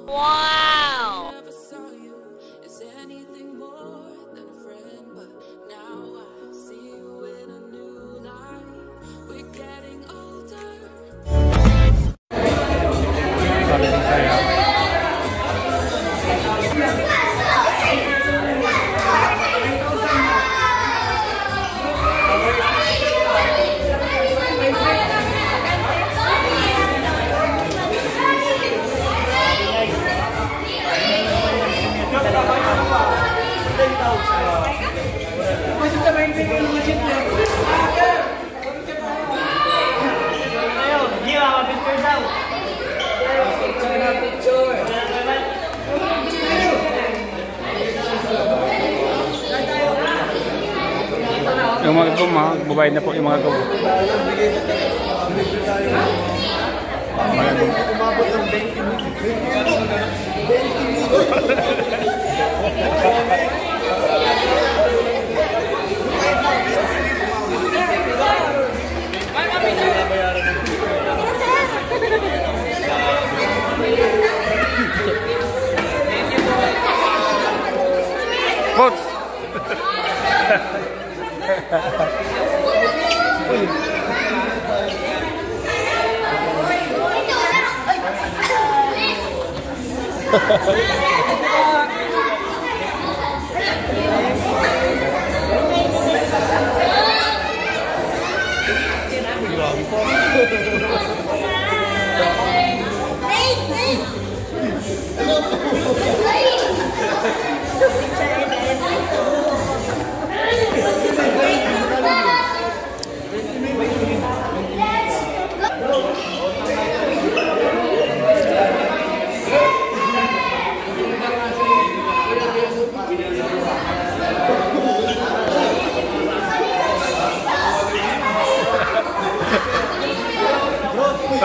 Wow! Yung mga gum, babayad na po yung mga gum. Coach!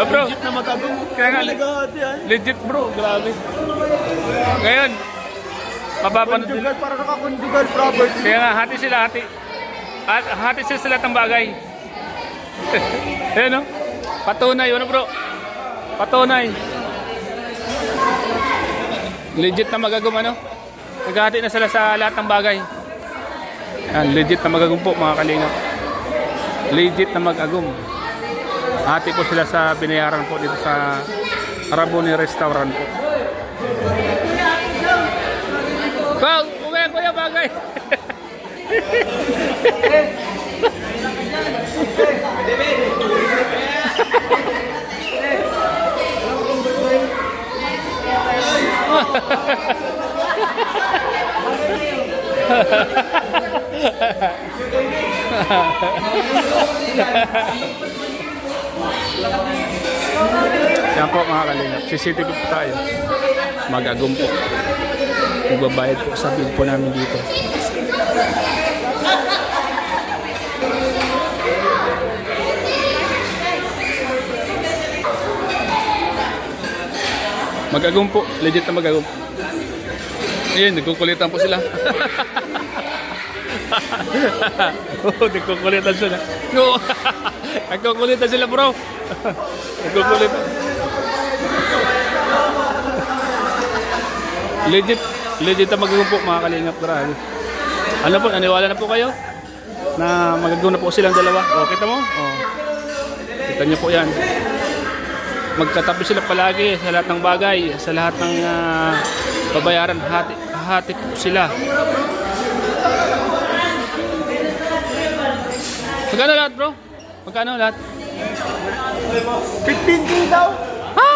Bro, legit na magagong. Kaya nga, legit bro, grabe. Ngayon, mapapanood din. Para nakakonjugal property. Kaya nga, hati sila. Hati sila sa lahat ng bagay. Ayan o, patunay, ano bro? Patunay. Legit na magagong ano? Naghahati na sila sa lahat ng bagay. Ayan, legit na magagong po mga kalingap. Legit na magagong. Hati po sila sa binayaran po dito sa Raboni Restaurant po. Wow! Uwi ko yung bagay! Yan po mga kalingap, CCTV po tayo. Magagum po. Magbabayad po sa bill po namin dito. Magagum po, legit na magagum. Ayun, nagkukulitan po sila. Oh, nagkukulitan sila. No. Nagkukulitan sila bro. Nagkukulitan. Legit na magagum po mga kalingap. Grabe. Ano po, naniwala na po kayo? Na magagum na po silang dalawa. O, kita mo? O. Kita nyo po yan. Magkatabi sila palagi sa lahat ng bagay. Sa lahat ng babayaran. Hati po sila. Magkano lahat bro? Magkano lahat? 15K daw. Ha?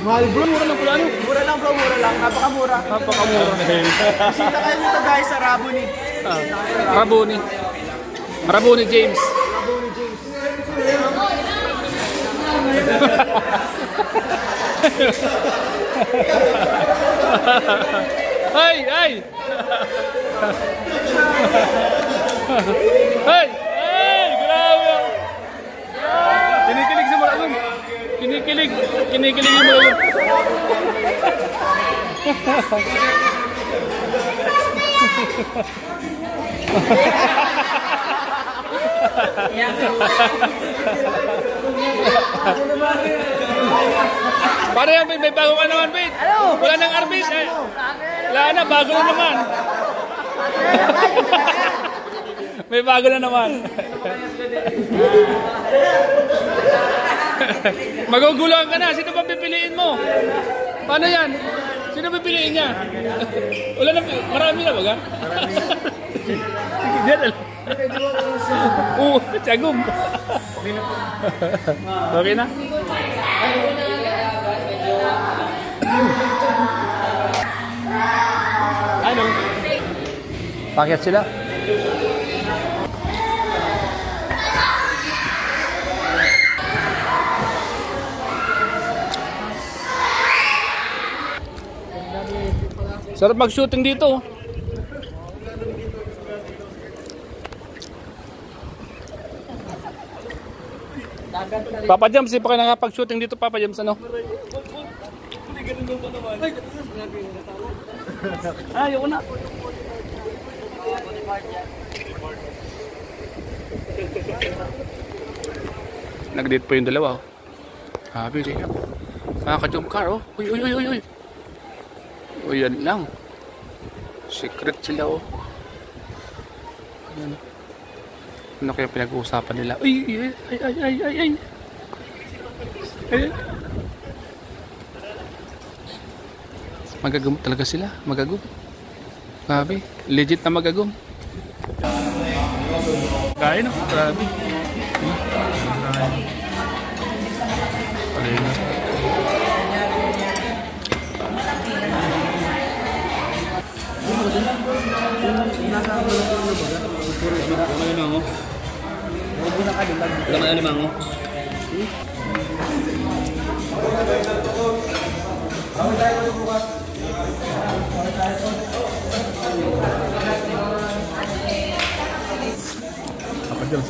Mahal bro. Mura lang pala ano? Mura lang bro, mura lang. Napakamura. Napakamura. Bisita kayo dito guys sa Raboni. Raboni. Raboni James. Raboni James. Hey, hey! Hey! Hey! Grabe! Kinikilig si Maragong. Kinikilig. kinikilig. Kinikilig yung mga. Para yan, may bago ka naman, Pete. Wala nang arbit. Eh. Wala na, bago na naman. May bago na naman. Magugulang ka na. Sino ba pipiliin mo? Paano yan? Sino pipiliin niya? Wala na, marami na baga? Oo, tiyagom. Okay na? Ano? Paket sila? Sarap mag-shooting dito. Papa Jams, di pa kayo nakapag-shooting dito, Papa Jams, ano? Ayoko na. Nag-date po yung dalawa, oh. Habi rin ako. Nakaka-jump car, oh. Uy, uy, uy, uy, uy. Uy, yan lang. Secret sila, oh. Ayan. Ano kaya pinag-uusapan nila? Uy, ay, ay, ay, ay, ay. Ay. Magagum talaga sila. Magagum. Grabe. Legit na magagum. Kain, oh. Grabe. Palinga. Apa jelas?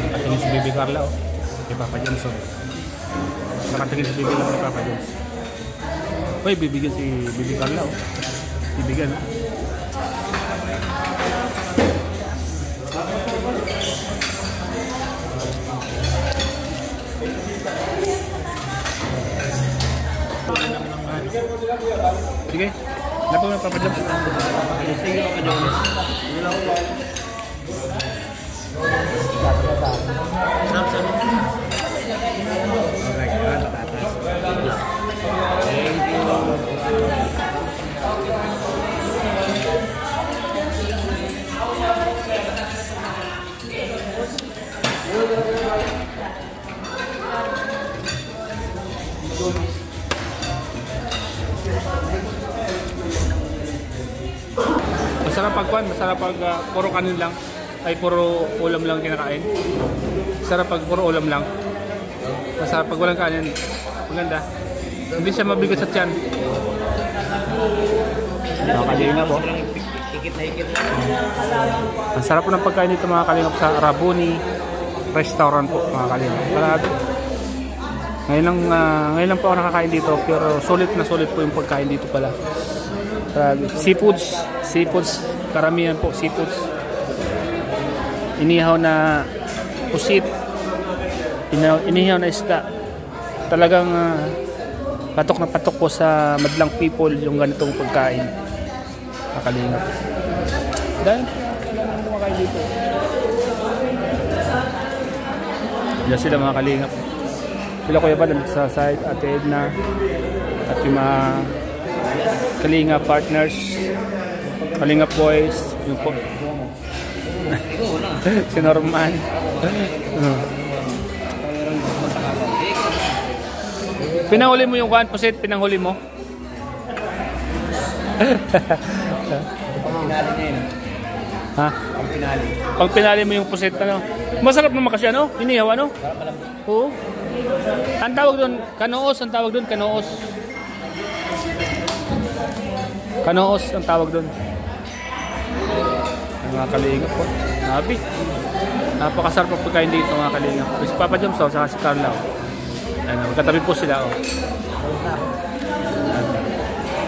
Nakatingin si Bibi Carla, oh. Kay Papa Johnson. Nakatingin si Bibi lang kay Papa Johnson. Uy, bibigyan si Bibi Carla, oh. Bibigyan, oh. Sige, lapo na Papa Johnson. Sige, Papa Johnson. Masarap pagkuhan, masarap pag puro kanin lang, ay puro ulam lang kinakain. Masarap pag puro ulam lang. Masarap pag walang kanin. Maganda. Hindi siya mabigat sa tiyan. Nakakalingap po. Ang sarap po ng pagkain dito mga kalingap sa Rabuni Restaurant po mga kalingap. Parado. Ngayon lang po ako nakakain dito, pero sulit na sulit po yung pagkain dito pala. Seafoods, karamihan po seafoods. Inihaw na pusit, inihaw na isda. Talagang patok na patok po sa madlang people yung ganitong pagkain. Nakalingap. Dahil kailangan kumakain dito. Yan sila mga kalingap. Sila Kuya Bal sa side, Ate Edna at yung mga Kalinga partners. Kalingap Boys, yung po. Si Norman. Pinanghuli mo yung kuan, Pusit, pinanghuli mo. Pinali niya yun. Ha? Ang pinali. Pag pinali mo yung Pusit, ano? Masarap naman kasi, ano? Inihaw, ano? Oo. Ang tawag doon, kanoos, ang tawag doon, kanoos. Kanoos ang tawag doon. Mga kalingap po. Nabi. Napakasarap ang pagkain dito mga kalingap. Si Papa Joms, saka si Carla. Ano, magkatabi po sila. Oh.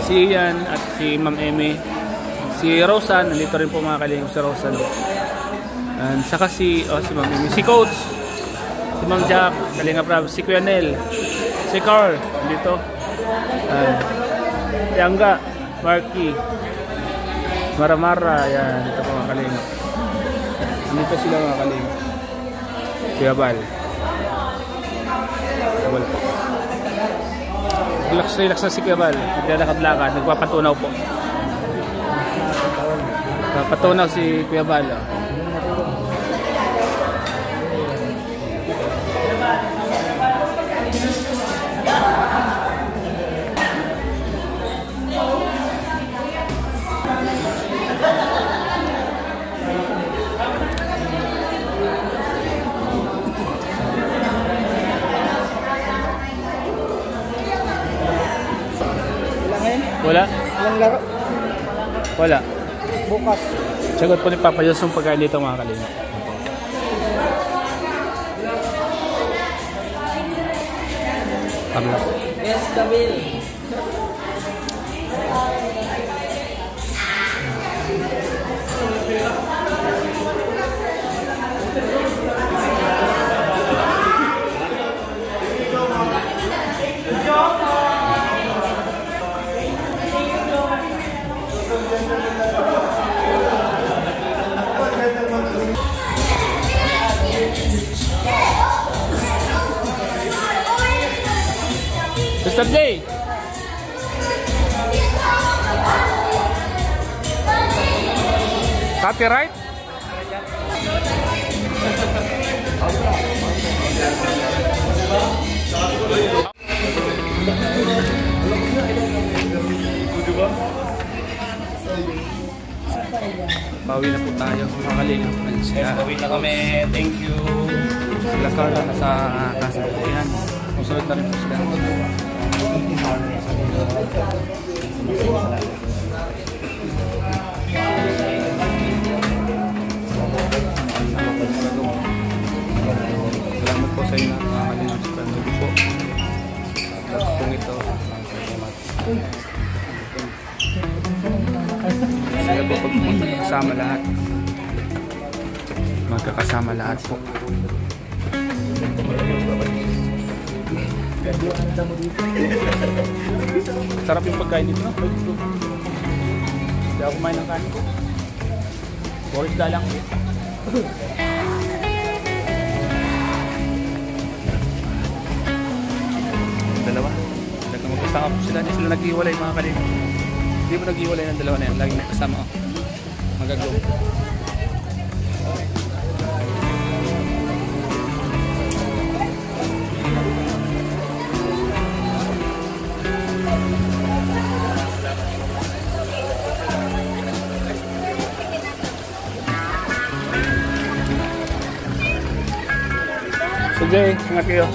Si Ian at si Ma'am Eme. Si Rosan, nandito rin po mga kalingap si Rosan. And saka si Ma'am Eme. Si Coach. Si Ma'am Jack, Kalingap Rab. Si Kuya Nel. Si Carl, nandito. Si Angga, Marky. Mara-mara, yan, dito po mga kalingap. Dito sila mga kalingap. Kuya Bal. Kuya Bal po. Relax na si Kuya Bal. Naglalakad-lakad, nagpapatunaw po. Patunaw si Kuya Bal. Wala? Walang laro. Wala. Bukas. Sagot po ni Papa Diyos yung pagkain dito mga kalingap. Pabla po. Yes, Dabil. Mr. J. Copyright? Bawi na po tayo, mga kalingap. Bawi na kami. Thank you. Sila Carla nasa casa po yan. Musunod na rin po sila. Salamat po sa inyo mga kalingap sa panonood po. Tapos kung ito, sila po pag magkakasama lahat. Magkakasama lahat po. Sarap yung pagkain dito, no? Hindi ako kumain ng kanin ko. Boris lang. Dalawa. Magkasama po sila. Hindi sila nag-iwalay mga kalingap. Hindi mo nag-iwalay ng dalawa na yan. Laging nagkasama. Oh. Magagaw. So Jay, ingat kayo.